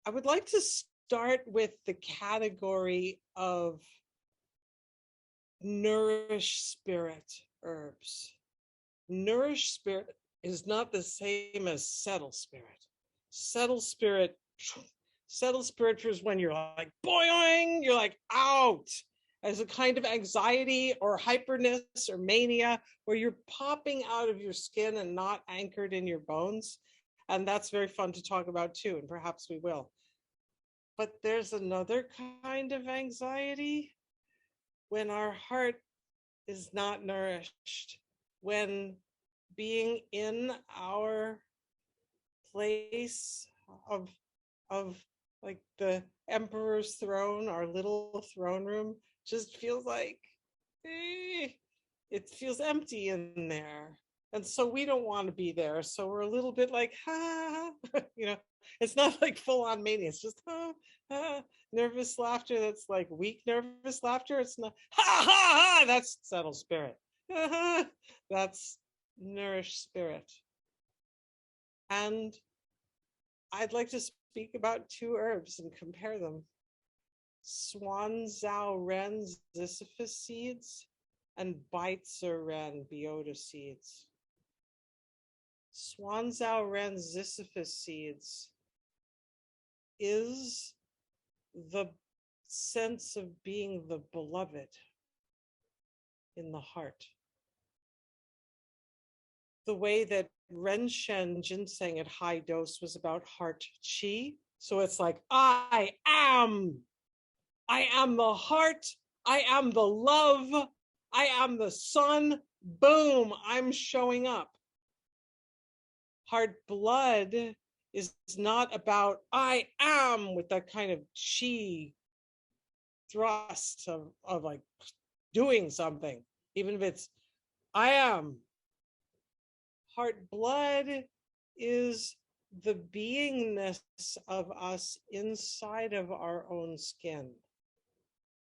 I would like to start with the category of nourish spirit herbs. Nourish spirit is not the same as settle spirit. Settle spirit, settle spirit is when you're like boing, you're like out, as a kind of anxiety or hyperness or mania where you're popping out of your skin and not anchored in your bones. And that's very fun to talk about too, and perhaps we will. But there's another kind of anxiety when our heart is not nourished, when being in our place of of like the emperor's throne, our little throne room, just feels like it feels empty in there. And so we don't want to be there. So we're a little bit like, ha, it's not like full on mania. It's just, nervous laughter. That's like weak nervous laughter. It's not, ha, ha, ha. That's settled spirit. That's nourished spirit. And I'd like to speak about two herbs and compare them. Suan Ziziphus seeds and Biota Biota seeds. Suan Ziziphus seeds is the sense of being the beloved in the heart. The way that Renshen ginseng at high dose was about heart chi. So it's like, I am the heart, I am the love, I am the sun, boom, I'm showing up. Heart blood is not about I am with that kind of chi thrust of like doing something, even if it's I am. Heart blood is the beingness of us inside of our own skin.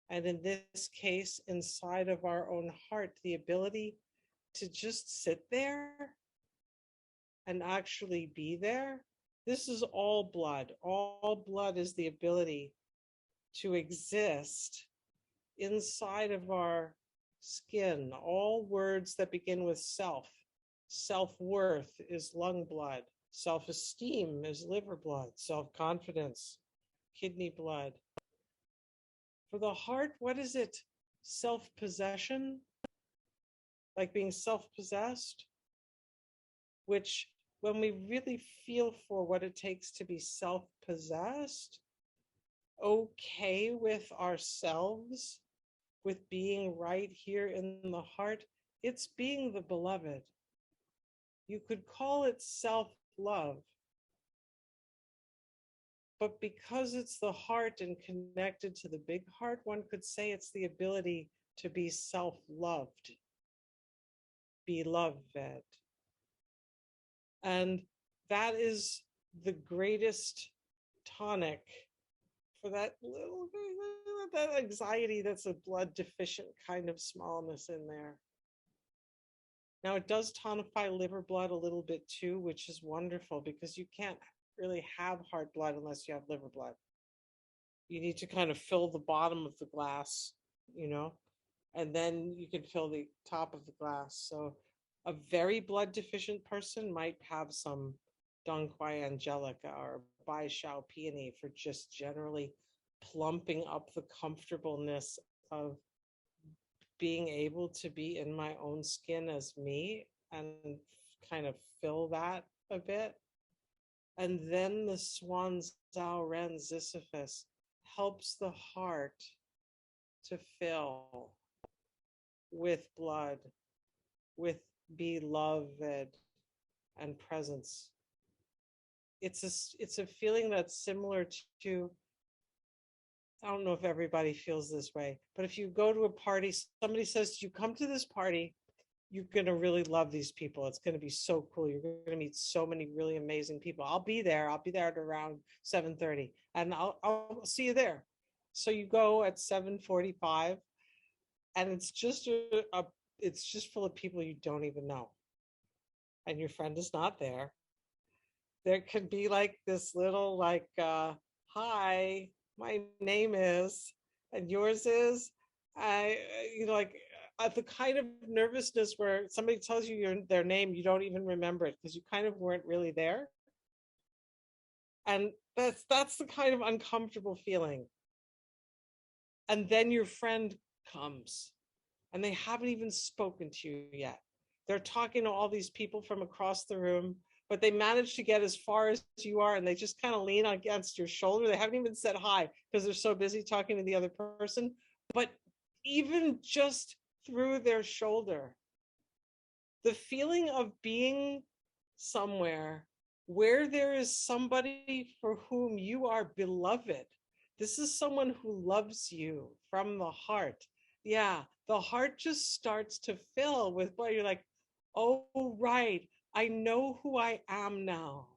And in this case, inside of our own heart, the ability to just sit there and actually be there. This is all blood. All blood is the ability to exist inside of our skin. All words that begin with self. Self-worth is lung blood. Self-esteem is liver blood. Self-confidence, kidney blood. For the heart, what is it? Self-possession? Like being self-possessed? Which, when we really feel for what it takes to be self-possessed, okay with ourselves, with being right here in the heart, it's being the beloved. You could call it self-love. But because it's the heart and connected to the big heart, one could say it's the ability to be self-loved, beloved. And that is the greatest tonic for that little, that anxiety that's a blood deficient kind of smallness in there. Now, it does tonify liver blood a little bit too, which is wonderful because you can't really have heart blood unless you have liver blood. You need to kind of fill the bottom of the glass, and then you can fill the top of the glass. So a very blood deficient person might have some Dong Quai Angelica or Bai Shao Peony for just generally plumping up the comfortableness of being able to be in my own skin as me and kind of fill that a bit. And then the Suan Ziziphus helps the heart to fill with blood, with beloved and presence. It's a feeling that's similar to, I don't know if everybody feels this way, but if you go to a party, somebody says, you come to this party, you're going to really love these people. It's going to be so cool. You're going to meet so many really amazing people. I'll be there at around 7:30 and I'll see you there. So you go at 7:45 and it's just it's just full of people you don't even know. And your friend is not there. There could be like this little hi, my name is, and yours is, I, like the kind of nervousness where somebody tells you their name, you don't even remember it because you kind of weren't really there. And that's the kind of uncomfortable feeling. And then your friend comes and they haven't even spoken to you yet. They're talking to all these people from across the room, but they manage to get as far as you are and they just kind of lean against your shoulder. They haven't even said hi because they're so busy talking to the other person. But even just through their shoulder, the feeling of being somewhere where there is somebody for whom you are beloved. This is someone who loves you from the heart. Yeah, the heart just starts to fill with what you're like, oh, right, I know who I am now.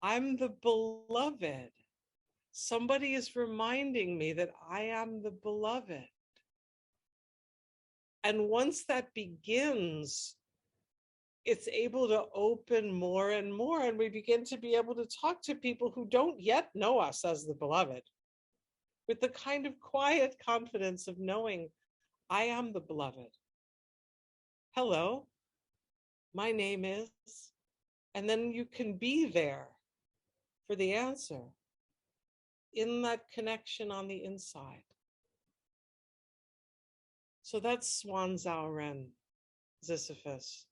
I'm the beloved. Somebody is reminding me that I am the beloved. And once that begins, it's able to open more and more. And we begin to be able to talk to people who don't yet know us as the beloved with the kind of quiet confidence of knowing I am the beloved. Hello, my name is, and then you can be there for the answer in that connection on the inside. So that's Suan Zhaoren, Ziziphus,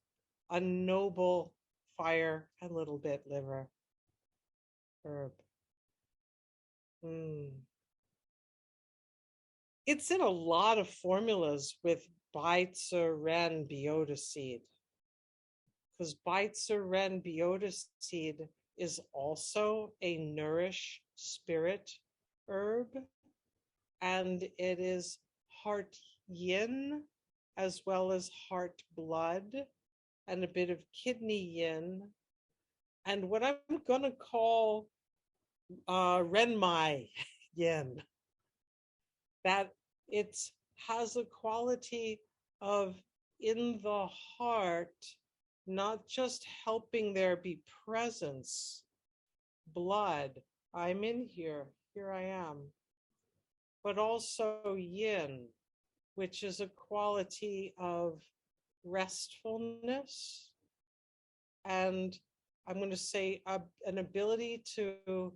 a noble fire and little bit liver herb. It's in a lot of formulas with Biota Ren Biota seed, because Biota Ren Biota seed is also a Nourish spirit herb, and it is heart yin as well as heart blood and a bit of kidney yin, and what I'm going to call Renmai yin. That it has a quality of in the heart, not just helping there be presence, blood, I'm in here I am, but also yin, which is a quality of restfulness. And I'm going to say an ability to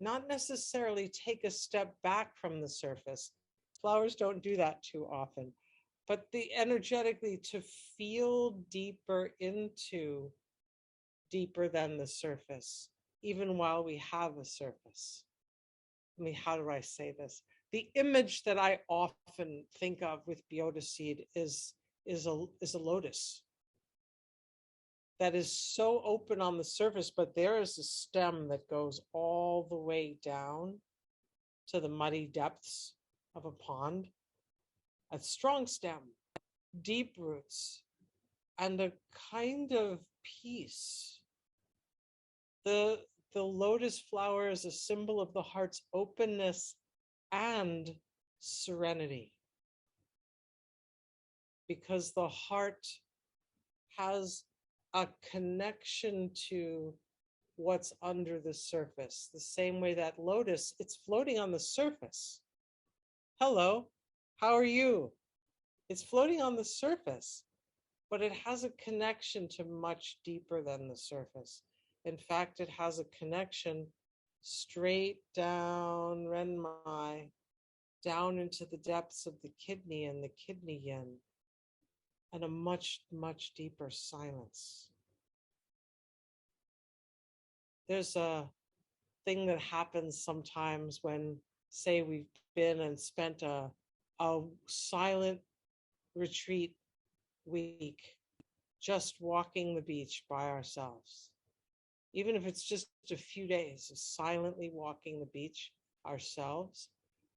not necessarily take a step back from the surface. Flowers don't do that too often, but the energetically to feel deeper into deeper than the surface, even while we have a surface. I mean, how do I say this? The image that I often think of with Biota seed is a lotus that is so open on the surface, but there is a stem that goes all the way down to the muddy depths of a pond. A strong stem, deep roots, and a kind of peace. The lotus flower is a symbol of the heart's openness and serenity, because the heart has a connection to what's under the surface, the same way that lotus, it's floating on the surface. Hello, how are you? It's floating on the surface, but it has a connection to much deeper than the surface. In fact, it has a connection straight down Renmai, down into the depths of the kidney and the kidney yin, and a much, much deeper silence. There's a thing that happens sometimes when, say, we've been and spent a silent retreat week, just walking the beach by ourselves. Even if it's just a few days of silently walking the beach ourselves,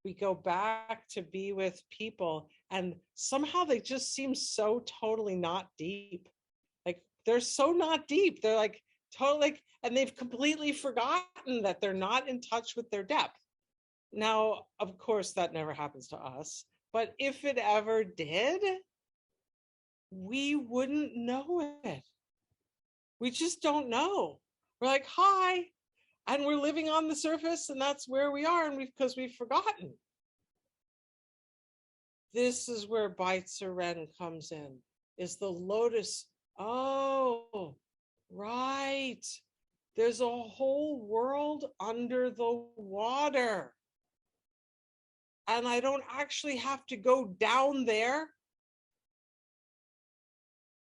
we go back to be with people and somehow they just seem so totally not deep. Like they're so not deep. They're like totally, and they've completely forgotten that they're not in touch with their depth. Now, of course, that never happens to us, but if it ever did, we wouldn't know it. We just don't know. We're like, hi, And we're living on the surface, and that's where we are, and because we've forgotten. This is where Baitsa Ren comes in, is the lotus. Oh, right. There's a whole world under the water. And I don't actually have to go down there.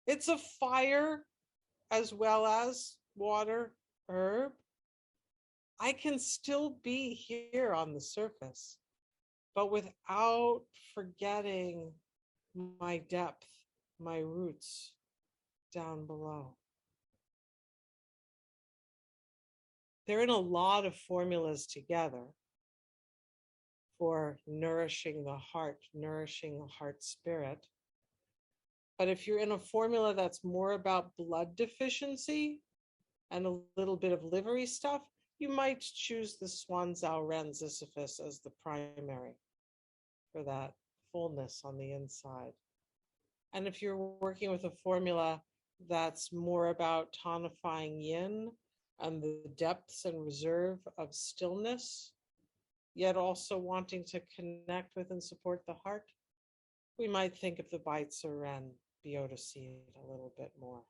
It's a fire as well as water, herb. I can still be here on the surface, but without forgetting my depth, my roots down below. They're in a lot of formulas together for nourishing the heart spirit. But if you're in a formula that's more about blood deficiency and a little bit of livery stuff, you might choose the Suan Ren Ziziphus as the primary for that fullness on the inside. And if you're working with a formula that's more about tonifying yin and the depths and reserve of stillness, yet also wanting to connect with and support the heart, we might think of the Baitsa Ren Biota seed a little bit more.